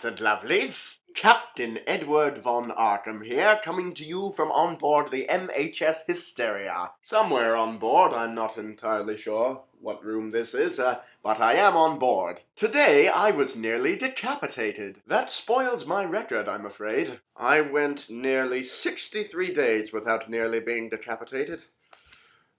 lads and lovelies. Captain Edward von Arkham here, coming to you from on board the MHS Hysteria. Somewhere on board, I'm not entirely sure what room this is, but I am on board. Today I was nearly decapitated. That spoils my record, I'm afraid. I went nearly 63 days without nearly being decapitated.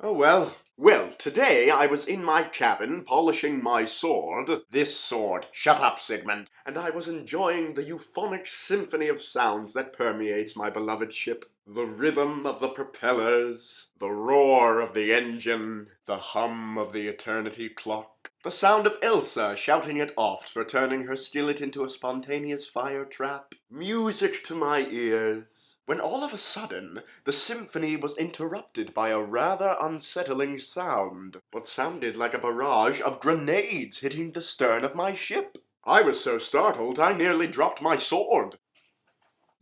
Oh well. Well, today I was in my cabin polishing my sword. This sword. Shut up, Sigmund. And I was enjoying the euphonic symphony of sounds that permeates my beloved ship. The rhythm of the propellers, the roar of the engine, the hum of the eternity clock, the sound of Elsa shouting at Oft for turning her skillet into a spontaneous fire trap. Music to my ears. When all of a sudden, the symphony was interrupted by a rather unsettling sound, what sounded like a barrage of grenades hitting the stern of my ship. I was so startled I nearly dropped my sword.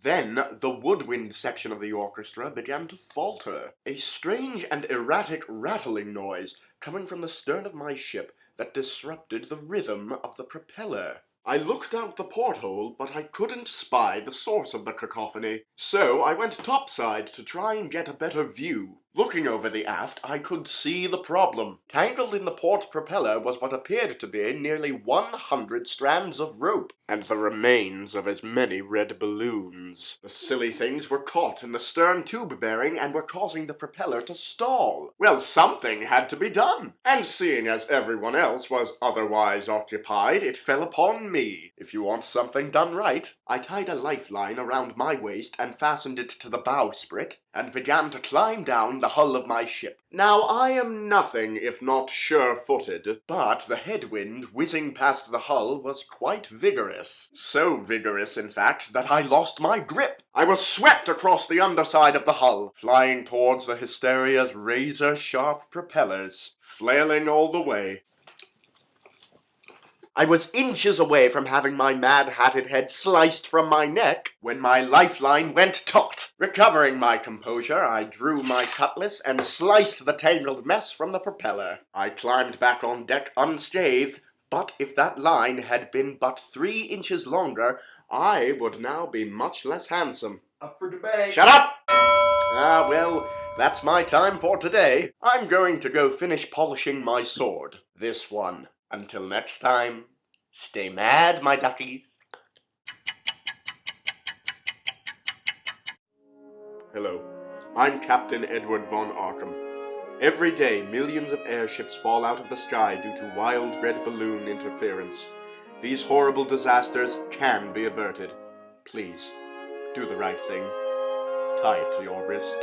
Then the woodwind section of the orchestra began to falter, a strange and erratic rattling noise coming from the stern of my ship that disrupted the rhythm of the propeller. I looked out the porthole, but I couldn't spy the source of the cacophony, so I went topside to try and get a better view. Looking over the aft, I could see the problem. Tangled in the port propeller was what appeared to be nearly 100 strands of rope, and the remains of as many red balloons. The silly things were caught in the stern tube bearing and were causing the propeller to stall. Well, something had to be done, and seeing as everyone else was otherwise occupied, it fell upon me. If you want something done right, I tied a lifeline around my waist and fastened it to the bowsprit, and began to climb down the hull of my ship. Now, I am nothing if not sure-footed, but the headwind whizzing past the hull was quite vigorous. So vigorous, in fact, that I lost my grip. I was swept across the underside of the hull, flying towards the Hysteria's razor-sharp propellers, flailing all the way. I was inches away from having my mad-hatted head sliced from my neck when my lifeline went taut. Recovering my composure, I drew my cutlass and sliced the tangled mess from the propeller. I climbed back on deck unscathed, but if that line had been but 3 inches longer, I would now be much less handsome. Up for debate. Shut up! Well, that's my time for today. I'm going to go finish polishing my sword. This one. Until next time, stay mad, my duckies. Hello, I'm Captain Edward von Arkham. Every day, millions of airships fall out of the sky due to wild red balloon interference. These horrible disasters can be averted. Please, do the right thing. Tie it to your wrist.